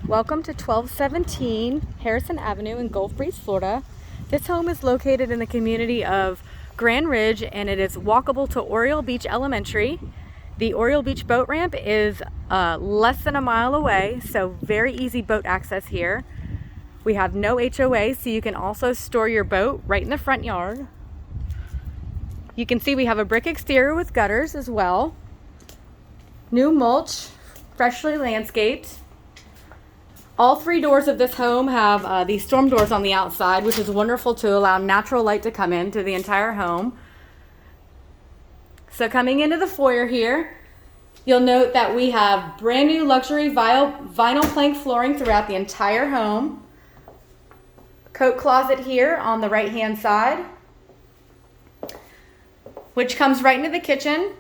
Welcome to 1217 Harrison Avenue in Gulf Breeze, Florida. This home is located in the community of Grand Ridge and it is walkable to Oriole Beach Elementary. The Oriole Beach boat ramp is less than a mile away, so very easy boat access here. We have no HOA, so you can also store your boat right in the front yard. You can see we have a brick exterior with gutters as well. New mulch, freshly landscaped. All three doors of this home have these storm doors on the outside, which is wonderful to allow natural light to come into the entire home. So coming into the foyer here, you'll note that we have brand new luxury vinyl plank flooring throughout the entire home. Coat closet here on the right hand side, which comes right into the kitchen.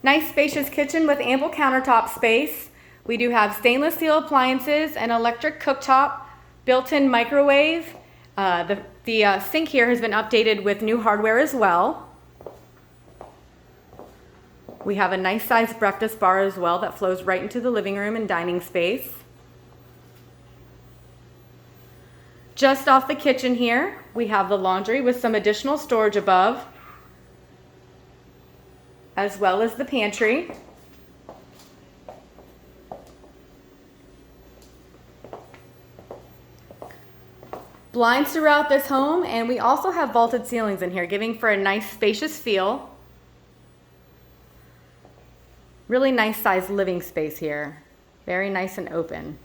Nice spacious kitchen with ample countertop space. We do have stainless steel appliances, an electric cooktop, built-in microwave. The sink here has been updated with new hardware as well. We have a nice sized breakfast bar as well that flows right into the living room and dining space. Just off the kitchen here, we have the laundry with some additional storage above, as well as the pantry. Blinds throughout this home, and we also have vaulted ceilings in here, giving for a nice spacious feel. Really nice sized living space here. Very nice and open.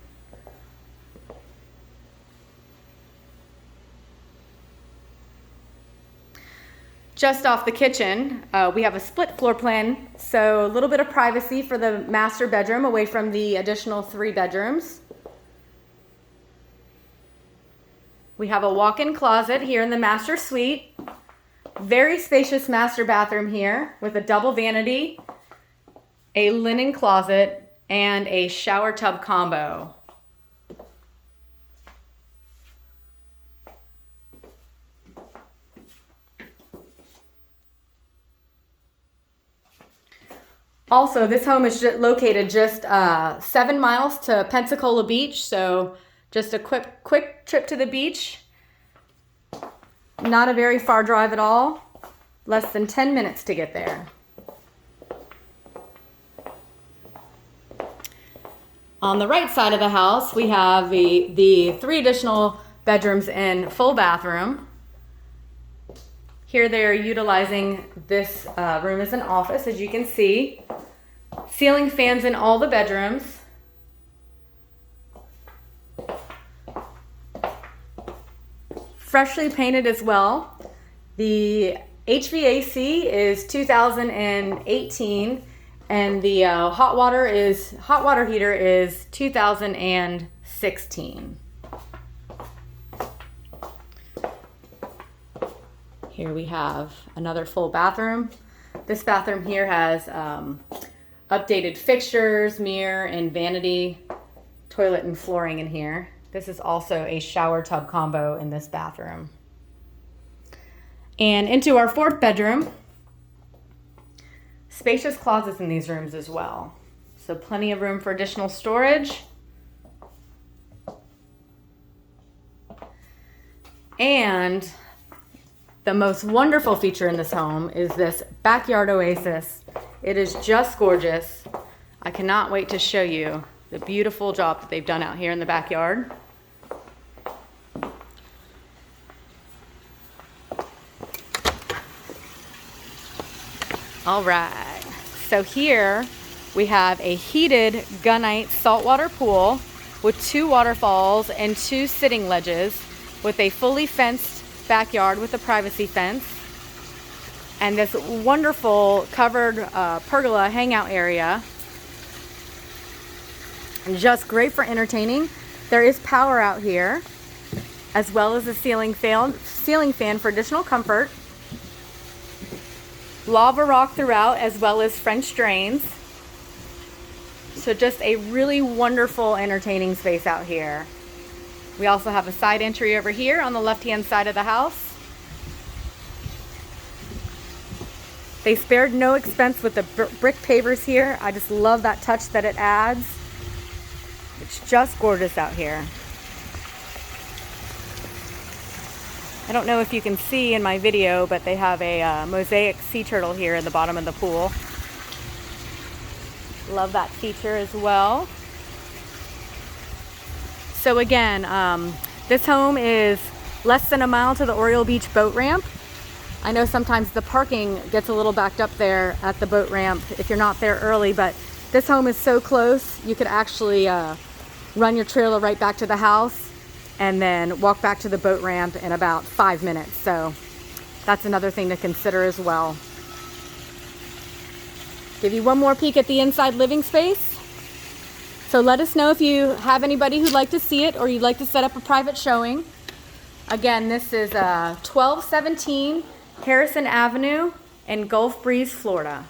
Just off the kitchen, we have a split floor plan, so a little bit of privacy for the master bedroom away from the additional 3 bedrooms. We have a walk-in closet here in the master suite. Very spacious master bathroom here with a double vanity, a linen closet, and a shower tub combo. Also, this home is located just 7 miles to Pensacola Beach, so just a quick trip to the beach. Not a very far drive at all. Less than 10 minutes to get there. On the right side of the house, we have the 3 additional bedrooms and full bathroom. Here they're utilizing this room as an office, as you can see. Ceiling fans in all the bedrooms. Freshly painted as well. The HVAC is 2018 and the hot water heater is 2016. Here we have another full bathroom. This bathroom here has updated fixtures, mirror, and vanity, toilet and flooring in here. This is also a shower tub combo in this bathroom. And into our 4th bedroom. Spacious closets in these rooms as well. So plenty of room for additional storage. And the most wonderful feature in this home is this backyard oasis. It is just gorgeous. I cannot wait to show you the beautiful job that they've done out here in the backyard. All right, so here we have a heated gunite saltwater pool with 2 waterfalls and 2 sitting ledges with a fully fenced backyard with a privacy fence and this wonderful covered pergola hangout area. And just great for entertaining. There is power out here, as well as a ceiling fan for additional comfort. Lava rock throughout, as well as French drains. So just a really wonderful entertaining space out here. We also have a side entry over here on the left-hand side of the house. They spared no expense with the brick pavers here. I just love that touch that it adds. It's just gorgeous out here. I don't know if you can see in my video, but they have a mosaic sea turtle here in the bottom of the pool. Love that feature as well. So again, this home is less than a mile to the Oriole Beach boat ramp. I know sometimes the parking gets a little backed up there at the boat ramp if you're not there early, but this home is so close, you could actually run your trailer right back to the house and then walk back to the boat ramp in about 5 minutes. So that's another thing to consider as well. Give you one more peek at the inside living space. So let us know if you have anybody who'd like to see it or you'd like to set up a private showing. Again, this is 1217 Harrison Avenue in Gulf Breeze, Florida.